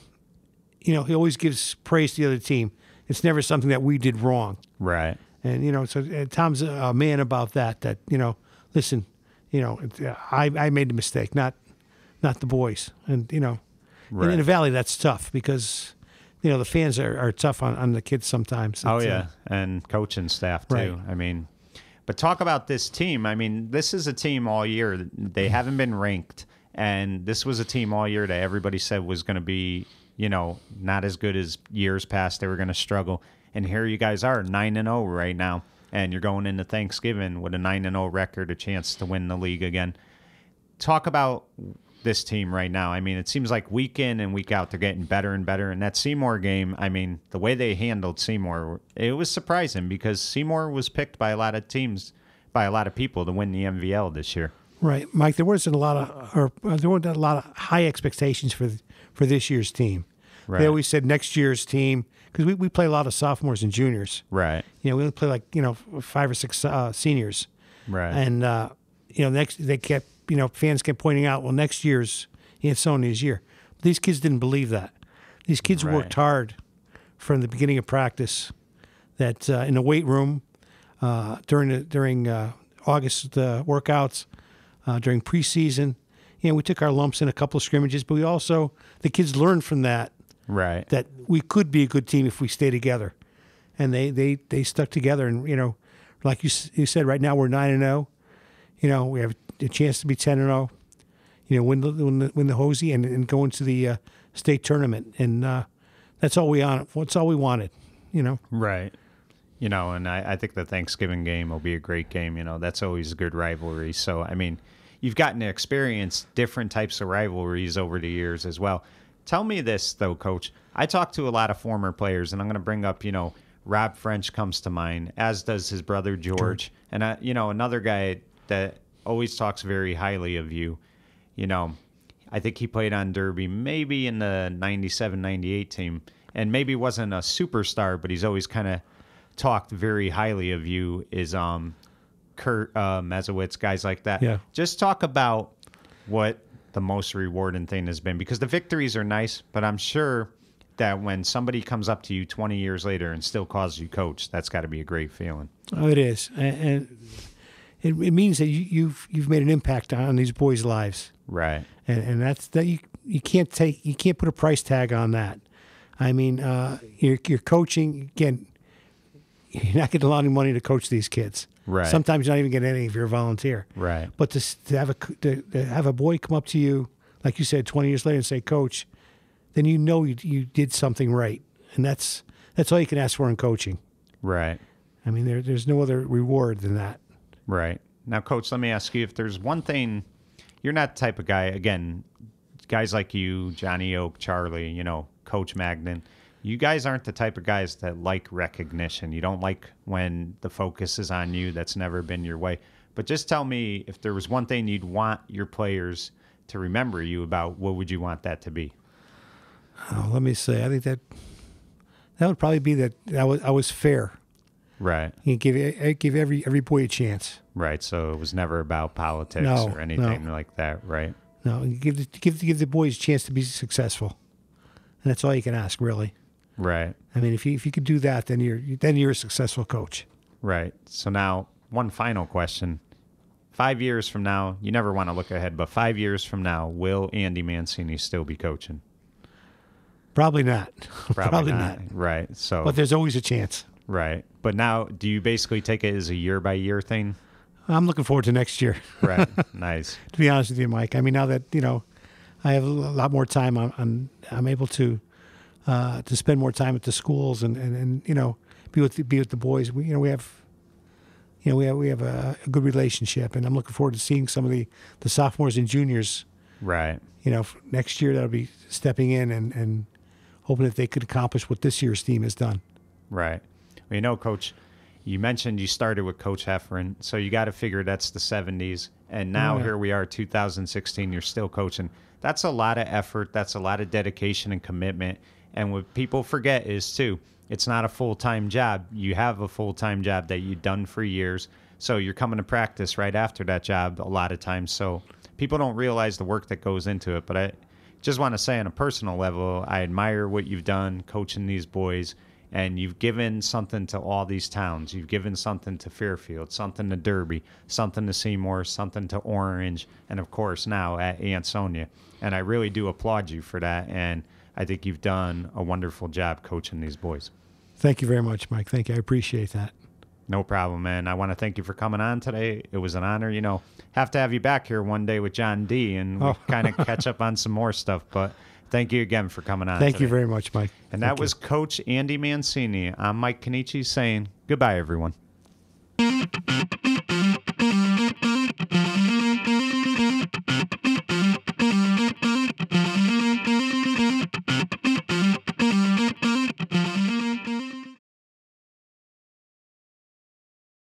he always gives praise to the other team. It's never something that we did wrong. Right. And, so Tom's a man about that, listen, I made the mistake, not the boys. And, Right. in the Valley, that's tough because, the fans are tough on the kids sometimes. Oh, It's, yeah. And coaching staff, too. Right. But talk about this team. This is a team all year. They haven't been ranked. And this was a team all year that everybody said was going to be, not as good as years past. They were going to struggle. And here you guys are, 9-0 right now. And you're going into Thanksgiving with a 9-0 record, a chance to win the league again. Talk about this team right now. It seems like week in and week out, they're getting better and better. And that Seymour game, the way they handled Seymour, it was surprising because Seymour was picked by a lot of teams, by a lot of people to win the MVL this year. Right, Mike. There weren't a lot of high expectations for this year's team. Right. They always said next year's team because we play a lot of sophomores and juniors. Right. We only play 5 or 6 seniors. Right. And fans kept pointing out, well, next year's Ansonia's year. But these kids didn't believe that. These kids Right. worked hard from the beginning of practice. That in the weight room during August workouts, during preseason, we took our lumps in a couple of scrimmages, but the kids learned from that. Right. That we could be a good team if we stay together, and they stuck together. And like you said, right now we're 9-0. We have a chance to be 10-0. Win the Hosey and go into the state tournament, and that's all we wanted. What's all we wanted, Right. And I think the Thanksgiving game will be a great game. That's always a good rivalry. So, you've gotten to experience different types of rivalries over the years as well. Tell me this, though, Coach. I talk to a lot of former players, and I'm going to bring up, Rob French comes to mind, as does his brother George. And, another guy that always talks very highly of you. I think he played on Derby maybe in the 97-98 team, and maybe wasn't a superstar, but he's always kind of talked very highly of you, is Kurt Mezowitz, guys like that. Yeah. Just talk about what the most rewarding thing has been, because the victories are nice, but I'm sure that when somebody comes up to you 20 years later and still calls you coach, that's got to be a great feeling. Oh, it is, and it means that you've made an impact on these boys' lives, Right. and that's that you can't put a price tag on that. You're coaching again. You're not getting a lot of money to coach these kids. Right. Sometimes you're not even getting any if you're a volunteer. Right. But to have a boy come up to you, like you said, 20 years later and say, "Coach, then you know you did something right, and that's all you can ask for in coaching. Right. I mean, there's no other reward than that. Right. Now, Coach, let me ask you, if there's one thing, you're not the type of guy, again, guys like you, Johnny Oak, Charlie, you know, Coach Magnan, you guys aren't the type of guys that like recognition. You don't like when the focus is on you. That's never been your way. But just tell me, if there was one thing you'd want your players to remember you about, what would you want that to be? Oh, let me say, I think that would probably be that I was fair. Right. I give every boy a chance. Right. So it was never about politics or anything like that, right? No, you give the boys a chance to be successful, and that's all you can ask, really. Right. I mean, if you could do that, then you're a successful coach. Right. So now, one final question: 5 years from now, you never want to look ahead, but 5 years from now, will Andy Mancini still be coaching? Probably not. Probably not. Right. So, but there's always a chance. Right. But now, do you basically take it as a year-by-year thing? I'm looking forward to next year. Right. Nice. To be honest with you, Mike. I mean, now that, you know, I have a lot more time, I'm able to spend more time at the schools and you know, be with the boys. We have a good relationship, and I'm looking forward to seeing some of the sophomores and juniors. Right. You know, next year that'll be stepping in and hoping that they could accomplish what this year's team has done. Right. Well, you know, Coach, you mentioned you started with Coach Heffernan, so you got to figure that's the 70s. And now here we are, 2016, you're still coaching. That's a lot of effort. That's a lot of dedication and commitment. And what people forget is, too, it's not a full-time job. You have a full-time job that you've done for years. So you're coming to practice right after that job a lot of times. So people don't realize the work that goes into it. But I just want to say on a personal level, I admire what you've done coaching these boys. And you've given something to all these towns. You've given something to Fairfield, something to Derby, something to Seymour, something to Orange, and of course now at Ansonia. And I really do applaud you for that. And I think you've done a wonderful job coaching these boys. Thank you very much, Mike. Thank you. I appreciate that. No problem, man. I want to thank you for coming on today. It was an honor. You know, have to have you back here one day with John D. and we kind of catch up on some more stuff. But thank you again for coming on. Thank you very much, Mike. And that was Coach Andy Mancini. I'm Mike Cannici saying goodbye, everyone.